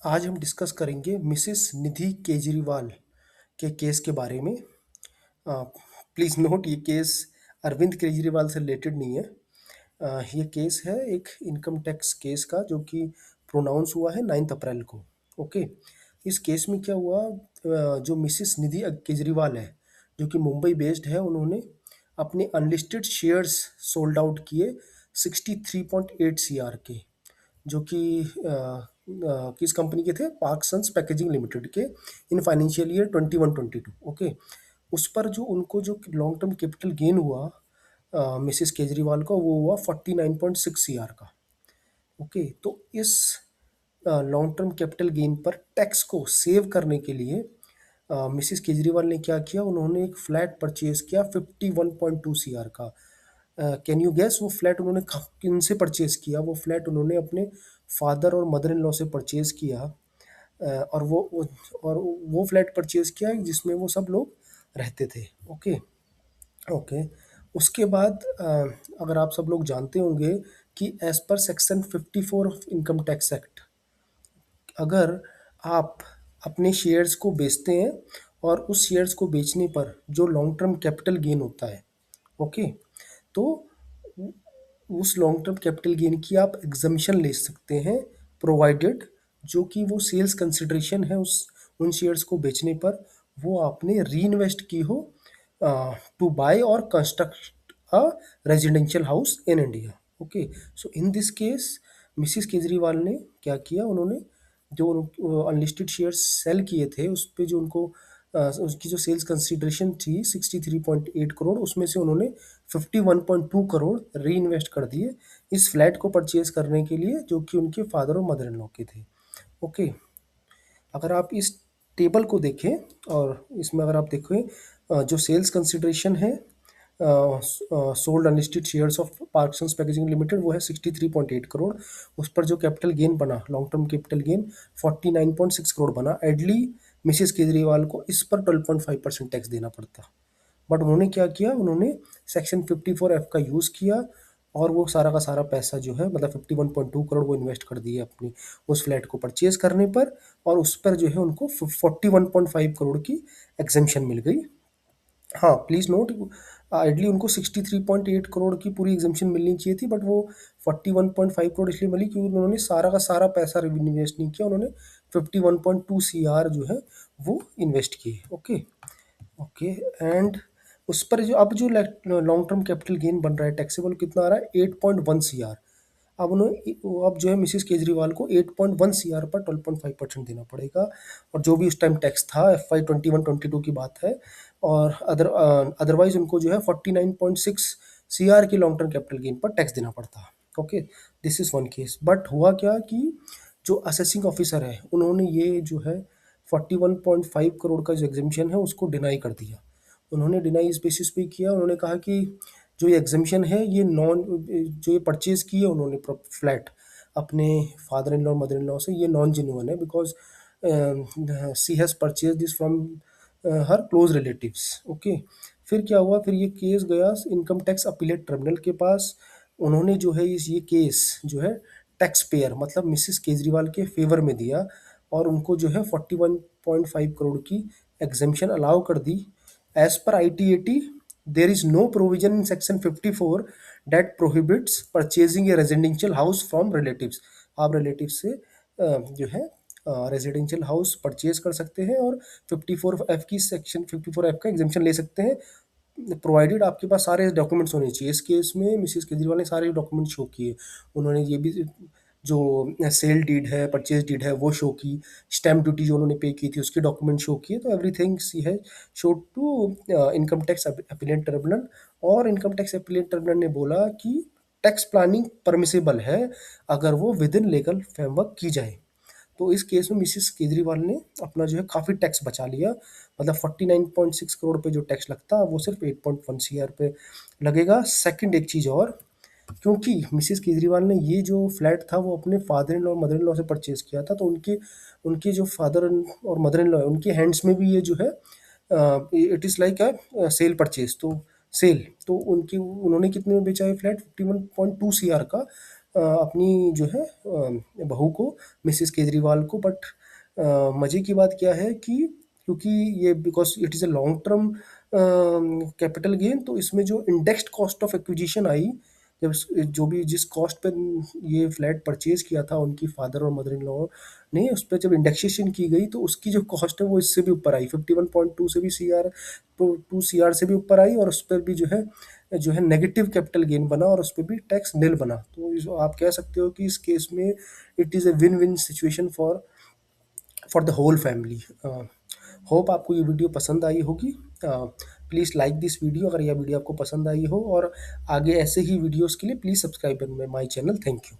आज हम डिस्कस करेंगे मिसेस निधि केजरीवाल के केस के बारे में। प्लीज़ नोट, ये केस अरविंद केजरीवाल से रिलेटेड नहीं है। ये केस है एक इनकम टैक्स केस का, जो कि प्रोनाउंस हुआ है 9 अप्रैल को। ओके। इस केस में क्या हुआ, जो मिसेस निधि केजरीवाल है, जो कि मुंबई बेस्ड है, उन्होंने अपने अनलिस्टेड शेयर्स सोल्ड आउट किए 63.8 सीआर के, जो कि किस कंपनी के थे, पार्कसंस पैकेजिंग लिमिटेड के, इन फाइनेंशियल ईयर 21-22। ओके। उस पर जो उनको जो लॉन्ग टर्म कैपिटल गेन हुआ मिसेस केजरीवाल का, वो हुआ 49.6 सीआर का। ओके। तो इस लॉन्ग टर्म कैपिटल गेन पर टैक्स को सेव करने के लिए मिसेस केजरीवाल ने क्या किया, उन्होंने एक फ्लैट परचेज किया 51.2 सीआर का। कैन यू गैस वो फ्लैट उन्होंने किन से परचेज किया? वो फ्लैट उन्होंने अपने फादर और मदर इन लॉ से परचेज किया। और वो फ्लैट परचेज किया जिसमें वो सब लोग रहते थे। ओके। ओके। उसके बाद अगर आप सब लोग जानते होंगे कि as per section 54 of income tax act, अगर आप अपने शेयर्स को बेचते हैं और उस शेयर्स को बेचने पर जो लॉन्ग टर्म कैपिटल गेन होता है, ओके, तो उस लॉन्ग टर्म कैपिटल गेन की आप एग्जम्पशन ले सकते हैं, प्रोवाइडेड जो कि वो सेल्स कंसिडरेशन है उस उन शेयर्स को बेचने पर वो आपने री इन्वेस्ट की हो टू बाय और construct a residential house in India. Okay. So in this case Mrs Kejriwal ने क्या किया, उन्होंने जो अनलिस्टेड शेयर्स सेल किए थे उस पे जो उनको उसकी जो सेल्स कंसिडरेशन थी 63.8 करोड़, उसमें से उन्होंने 51.2 करोड़ री इन्वेस्ट कर दिए इस फ्लैट को परचेज करने के लिए, जो कि उनके फादर और मदर इन लॉ के थे। ओके। अगर आप इस टेबल को देखें और इसमें अगर आप देखें जो सेल्स कंसिडरेशन है sold unlisted shares of Parksons packaging limited, वो है 63.8 करोड़। उस पर जो कैपिटल गेन बना, long term capital gain 49.6 crore बना। एडली मिसेस केजरीवाल को इस पर 12.5% टैक्स देना पड़ता। बट उन्होंने क्या किया, उन्होंने सेक्शन 54F का यूज़ किया और वो सारा का सारा पैसा जो है, मतलब 51.2 करोड़, वो इन्वेस्ट कर दिए अपनी उस फ्लैट को परचेज करने पर, और उस पर जो है उनको 41.5 करोड़ की एग्जेम्पशन मिल गई। हाँ, प्लीज़ नोट, आइडली उनको 63.8 करोड़ की पूरी एग्जेम्पशन मिलनी चाहिए थी, बट वो 41.5 करोड़ इसलिए मिली क्योंकि उन्होंने सारा का सारा पैसा इन्वेस्ट नहीं किया, उन्होंने 51.2 सीआर जो है वो इन्वेस्ट किए। ओके। ओके। एंड उस पर जो अब जो लॉन्ग टर्म कैपिटल गेन बन रहा है टैक्सेबल, कितना आ रहा है, 8.1 सीआर। अब उन्होंने अब जो है मिसिस केजरीवाल को 8.1 सीआर पर 12.5% देना पड़ेगा, और जो भी उस टाइम टैक्स था FY 21-22 की बात है, और अदरवाइज उनको जो है 49.6 सीआर के लॉन्ग टर्म कैपिटल गेन पर टैक्स देना पड़ता। Okay. This is one case. But हुआ क्या कि जो असेसिंग ऑफिसर है, उन्होंने ये जो है 41.5 करोड़ का जो एग्जेम्पशन है उसको डिनाई कर दिया। उन्होंने डिनाई इस बेसिस पे किया, उन्होंने कहा कि जो ये एग्जेम्पशन है ये जो ये परचेज की है उन्होंने फ्लैट अपने father in law mother in law से, ये नॉन जेन्युइन है, because she has purchase this from her close relatives. Okay. फिर क्या हुआ, फिर ये केस गया इनकम टैक्स अपीलेट ट्रिब्यूनल के पास। उन्होंने जो है ये केस जो है टैक्स पेयर मतलब मिसिस केजरीवाल के फेवर में दिया, और उनको जो है 41.5 करोड़ की एग्जेम्पशन अलाउ कर दी। As per ITAT there is no provision in section 54 that prohibits purchasing a residential house from relatives। आप रिलेटिव से जो है रेजिडेंशियल हाउस परचेज कर सकते हैं और 54F की सेक्शन 54F का एग्जेम्पशन ले सकते हैं, प्रोवाइडेड आपके पास सारे डॉक्यूमेंट्स होने चाहिए। इस केस में मिसिस केजरीवाल ने सारे डॉक्यूमेंट शो किए। उन्होंने ये भी जो सेल डीड है, परचेज डीड है, वो शो की, स्टैम्प ड्यूटी जो उन्होंने पे की थी उसके डॉक्यूमेंट शो किए। तो एवरीथिंग सी है show to income tax appellate tribunal, और इनकम टैक्स अपीलेट ट्रिब्यूनल ने बोला कि टैक्स प्लानिंग परमिसेबल है अगर वो विद इन लीगल फ्रेमवर्क की जाए। तो इस केस में मिसिस केजरीवाल ने अपना जो है काफ़ी टैक्स बचा लिया, मतलब 49.6 करोड़ पे जो टैक्स लगता वो सिर्फ 8.1 सीआर पे लगेगा। सेकंड एक चीज़ और, क्योंकि मिसिस केजरीवाल ने ये जो फ्लैट था वो अपने फादर इन लॉ और मदर इन लॉ से परचेज किया था, तो उनके उनके जो फादर और मदर इन लॉ है उनके हैंड्स में भी ये जो है it is like a cell purchase, तो सेल, तो उनकी उन्होंने कितने में बेचा है फ्लैट, 51.2 सीआर का अपनी जो है बहू को, मिसेस केजरीवाल को। बट मज़े की बात क्या है कि क्योंकि ये because it is a long term capital gain, तो इसमें जो इंडेक्स्ड कॉस्ट ऑफ एक्विजिशन आई, जब जो भी जिस कॉस्ट पे ये फ्लैट परचेज किया था उनकी फादर और मदर इन लॉ ने, उस पर जब इंडेक्सेशन की गई तो उसकी जो कॉस्ट है वो इससे भी ऊपर आई, 51.2 से भी सी आर, तो 2 CR से भी ऊपर आई, और उस पर भी जो है नेगेटिव कैपिटल गेन बना, और उस पर भी टैक्स निल बना। तो आप कह सकते हो कि इस केस में it is a win win situation for the whole family. Hope आपको ये वीडियो पसंद आई होगी। प्लीज़ लाइक दिस वीडियो अगर यह वीडियो आपको पसंद आई हो, और आगे ऐसे ही वीडियोस के लिए please subscribe my channel. Thank you.